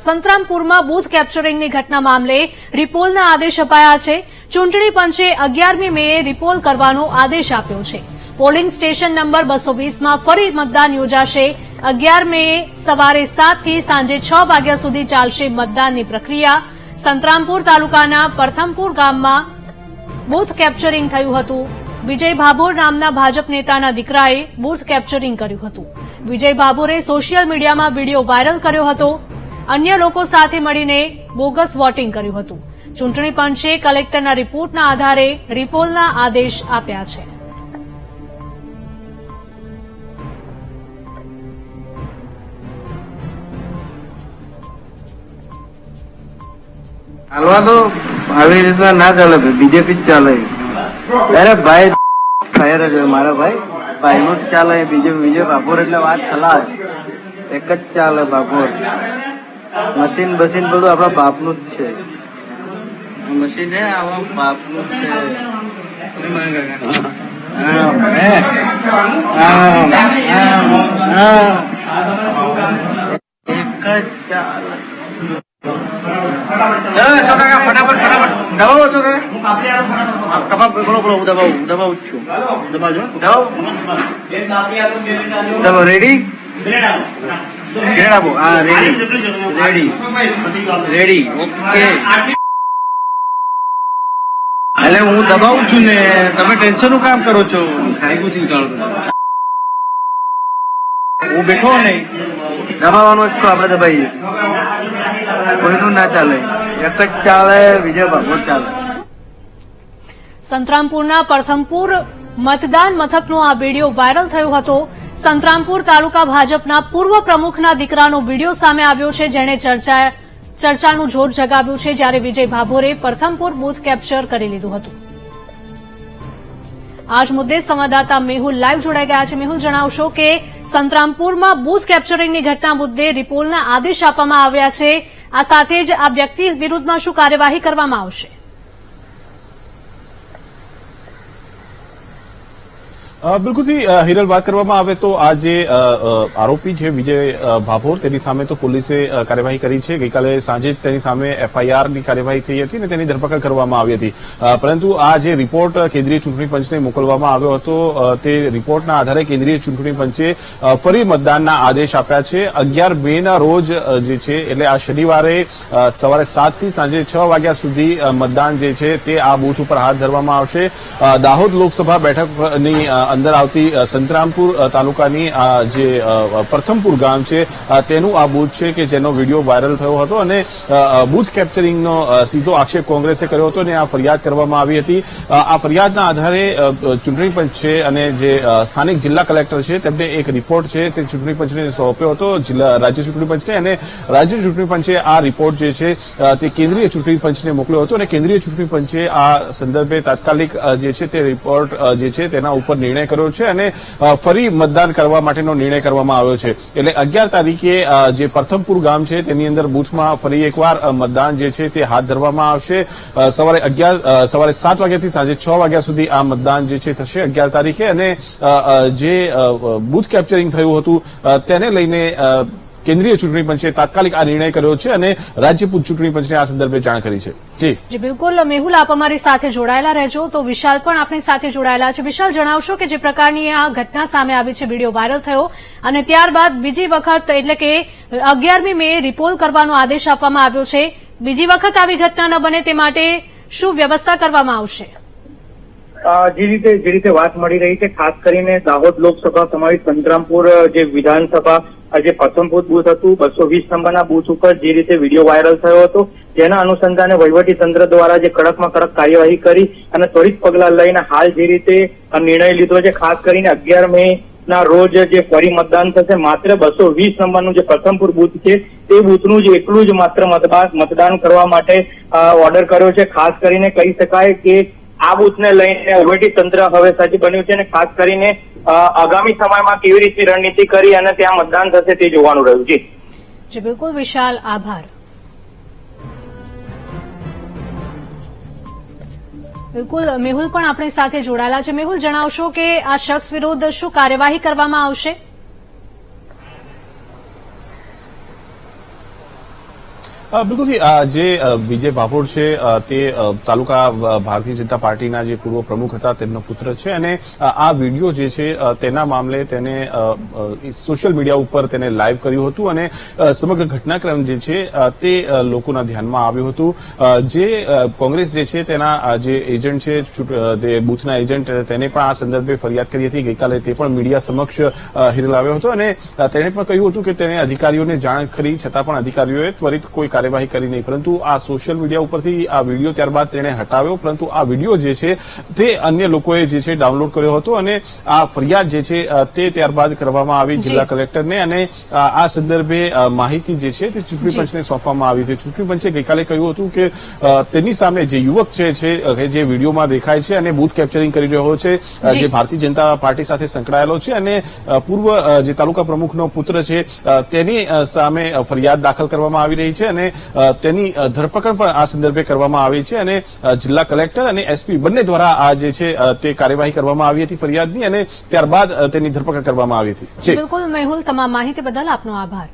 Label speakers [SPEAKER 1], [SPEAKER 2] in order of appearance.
[SPEAKER 1] સંતરામપુરમાં booth કેપ્ચરિંગની ઘટના મામલે રિપોલના આદેશ અપાયા છે। ચૂંટણી પંચે 11મી મેએ રિપોલ કરવાનો આદેશ આપ્યો છે। પોલિંગ સ્ટેશન નંબર 220માં ફરી મતદાન યોજાશે। 11 મેએ સવારે 7 થી સાંજે 6 વાગ્યા સુધી ચાલશે મતદાનની પ્રક્રિયા। સંતરામપુર તાલુકાના પ્રથમપુર ગામમાં બૂથ કેપ્ચરિંગ થયું હતું। વિજય ભાભોર નામના ભાજપ નેતાના દીકરાએ બૂથ કેપ્ચરિંગ કર્યું હતું। વિજય ભાભોરે સોશિયલ મીડિયામાં વિડીયો વાયરલ કર્યો હતો। અન્ય લોકો સાથે મળીને બોગસ વોટિંગ કર્યું હતું। ચૂંટણી પંચે કલેક્ટરના રિપોર્ટના આધારે રિપોલના આદેશ આપ્યા છે।
[SPEAKER 2] હાલવા તો આવી રીતના ના ચાલે, બીજેપી જ ચાલે। અરે ભાઈ ફાયર જ મારા ભાઈનું જ ચાલે। બીજેપી વિજય ભાભોર એટલે વાત ખલાસ, એક જ ચાલે ભાભોર। મશીન બસીન બધું આપણા બાપનું જ છે। મશીન હે આવા બાપનું જ છે। એક જ ચાલે। ફટાફટ દબાવો છો કબાબ બોલો દબાવું છું। દબાવો રેડી ગ્રેડ આપો। હા રેડી ઓકે। એટલે હું દબાવું છું ને તમે ટેન્શન નું કામ કરો છો। હું બેઠો નહીં દબાવવાનું જ તો આપણે દબાઈએ, કોઈનું ના ચાલે, એક જ ચાલે, વિજય ભાભોર ચાલે।
[SPEAKER 1] સંતરામપુરના પ્રથમપુર મતદાન મથકનો આ વિડીયો વાયરલ થયો હતો। સંતરામપુર તાલુકા ભાજપના પૂર્વ પ્રમુખના દીકરાનો વિડીયો સામે આવ્યો છે, જેણે ચર્ચાનું જોર જગાવ્યું છે, જ્યારે વિજય ભાભોરે પ્રથમપુર બૂથ કેપ્ચર કરી લીધું હતું। આજ મુદ્દે સંવાદદાતા મેહુલ લાઈવ જોડાઈ ગયા છે। મેહુલ, જણાવશો કે સંતરામપુરમાં બૂથ કેપ્ચરિંગની ઘટના મુદ્દે રિપોલના આદેશ આપવામાં આવ્યા છે। આ સાથે જ આ વ્યક્તિ વિરુદ્ધમાં શું કાર્યવાહી કરવામાં આવશે?
[SPEAKER 3] બિલકુલ હિરલ, વાત કરવામાં આવે તો આ જે આરોપી છે વિજય ભાભોર, તેની સામે તો પોલીસે કાર્યવાહી કરી છે। ગઈકાલે સાંજે જ તેની સામે એફઆઈઆરની કાર્યવાહી થઈ હતી અને તેની ધરપકડ કરવામાં આવી હતી। પરંતુ આ જે રિપોર્ટ કેન્દ્રીય ચૂંટણી પંચને મોકલવામાં આવ્યો હતો, તે રિપોર્ટના આધારે કેન્દ્રીય ચૂંટણી પંચે ફરી મતદાનના આદેશ આપ્યા છે। 11 મેના રોજ જે છે, એટલે આ શનિવારે સવારે 7 થી સાંજે 6 વાગ્યા સુધી મતદાન જે છે તે આ બૂથ ઉપર હાથ ધરવામાં આવશે। દાહોદ લોકસભા બેઠકની અંદર આવતી સંતરામપુર તાલુકાની જે પ્રથમપુર ગામ છે તેનું આ બૂથ છે કે જેનો વિડીયો વાયરલ થયો હતો અને બૂથ કેપ્ચરિંગનો સીધો આક્ષેપ કોંગ્રેસે કર્યો હતો અને આ ફરિયાદ કરવામાં આવી હતી। આ ફરિયાદના આધારે ચૂંટણી પંચ છે અને જે સ્થાનિક જિલ્લા કલેક્ટર છે તેમને એક રિપોર્ટ છે તે ચૂંટણી પંચને સોંપ્યો હતો, રાજ્ય ચૂંટણી પંચને, અને રાજ્ય ચૂંટણી પંચે આ રિપોર્ટ જે છે તે કેન્દ્રીય ચૂંટણી પંચને મોકલ્યો હતો અને કેન્દ્રીય ચૂંટણી પંચે આ સંદર્ભે તાત્કાલિક જે છે તે રિપોર્ટ જે છે તેના ઉપર નિર્ણય કર્યો છે અને ફરી મતદાન કરવા માટેનો નિર્ણય કરવામાં આવ્યો છે। એટલે 11 તારીખે જે પ્રથમપુર ગામ છે તેની અંદર બૂથમાં ફરી એકવાર મતદાન જે છે તે હાથ ધરવામાં આવશે। સવારે 7 વાગ્યાથી સાંજે 6 વાગ્યા સુધી આ મતદાન જે છે થશે 11 તારીખે। અને જે બૂથ કેપ્ચરિંગ થયું હતું તેને લઈને કેન્દ્રીય ચૂંટણી પંચે તાત્કાલિક આ નિર્ણય કર્યો છે અને રાજ્ય ચૂંટણી પંચને આ સંદર્ભે જાણ કરી છે।
[SPEAKER 1] જી બિલકુલ મેહુલ, આપ અમારી સાથે જોડાયેલા રહેજો। તો વિશાલ પણ આપણી સાથે જોડાયેલા છે। વિશાલ, જણાવશો કે જે પ્રકારની આ ઘટના સામે આવી છે, વિડીયો વાયરલ થયો અને ત્યારબાદ બીજી વખત એટલે કે 11મી મેએ રિપોલ કરવાનો આદેશ આપવામાં આવ્યો છે, બીજી વખત આવી ઘટના ન બને તે માટે શું વ્યવસ્થા કરવામાં આવશે?
[SPEAKER 4] જે રીતે વાત મળી રહી છે, ખાસ કરીને દાહોદ લોકસભા સમાવિત સંતરામપુર જે વિધાનસભા જે પ્રથમપુર બૂથ હતું 220 નંબરના બૂથ ઉપર જે રીતે વિડીયો વાયરલ થયો હતો, જેના અનુસંધાને વહીવટી તંત્ર દ્વારા જે કડકમાં કડક કાર્યવાહી કરી અને ત્વરિત પગલાં લઈને હાલ જે રીતે નિર્ણય લીધો છે, ખાસ કરીને 11 મે ના રોજ જે ફરી મતદાન થશે, માત્ર 220 નંબરનું જે પ્રથમપુર બૂથ છે તે બૂથનું જ એકલું જ માત્ર મતદાન કરવા માટે ઓર્ડર કર્યો છે। ખાસ કરીને કહી શકાય કે આ બૂથને લઈને વહીવટી તંત્ર હવે સજ્જ બન્યું છે અને ખાસ કરીને આગામી સમયમાં કેવી રીતે રણનીતિ કરી અને ત્યાં મતદાન થશે તે જોવાનું રહ્યું છે।
[SPEAKER 1] જી બિલકુલ વિશાલ, આભાર। બિલકુલ મેહુલ પણ આપણી સાથે જોડાયેલા છે। મેહુલ, જણાવશો કે આ શખ્સ વિરુદ્ધ શું કાર્યવાહી કરવામાં આવશે?
[SPEAKER 3] બિલકુલથી જે વિજય ભાભોર છે તે તાલુકા ભારતીય જનતા પાર્ટીના જે પૂર્વ પ્રમુખ હતા તેમનો પુત્ર છે અને આ વિડીયો જે છે તેના મામલે તેને સોશિયલ મીડિયા ઉપર તેને લાઈવ કર્યું હતું અને સમગ્ર ઘટનાક્રમ જે છે તે લોકોના ધ્યાનમાં આવ્યું હતું. જે કોંગ્રેસ જે છે તેના જે એજન્ટ છે તે બૂથના એજન્ટ તેને પણ આ સંદર્ભે ફરિયાદ કરી હતી. ગઈકાલે તે પણ મીડિયા સમક્ષ હિરલ આવ્યો હતો અને તેણે પણ કહ્યું હતું કે તેને અધિકારીઓને જાણ કરી છતાં પણ અધિકારીઓએ ત્વરિત કોઈ કાર્યવાહી કરી નહીં. પરંતુ આ સોશિયલ મીડિયા ઉપરથી આ વિડીયો ત્યારબાદ તેણે હટાવ્યો, પરંતુ આ વિડીયો જે છે તે અન્ય લોકોએ જે છે ડાઉનલોડ કર્યો હતો અને આ ફરિયાદ જે છે તે ત્યારબાદ કરવામાં આવી જિલ્લા કલેક્ટરને અને આ સંદર્ભે માહિતી જે છે તે ચૂંટણી પંચને સોંપવામાં આવી હતી. ચૂંટણી પંચે ગઈકાલે કહ્યું હતું કે તેની સામે જે યુવક છે જે વિડીયોમાં દેખાય છે અને બૂથ કેપ્ચરિંગ કરી રહ્યો છે, જે ભારતીય જનતા પાર્ટી સાથે સંકળાયેલો છે અને પૂર્વ જે તાલુકા પ્રમુખનો પુત્ર છે તેની સામે ફરિયાદ દાખલ કરવામાં આવી રહી છે અને તેની ધરપકડ પણ આ સંદર્ભે કરવામાં આવી છે અને જિલ્લા કલેક્ટર અને એસપી બંને દ્વારા આ જે છે તે કાર્યવાહી કરવામાં આવી હતી ફરિયાદની અને ત્યારબાદ તેની ધરપકડ કરવામાં આવી હતી.
[SPEAKER 1] બિલકુલ મેહુલ, તમામ માહિતી બદલ આપનો આભાર.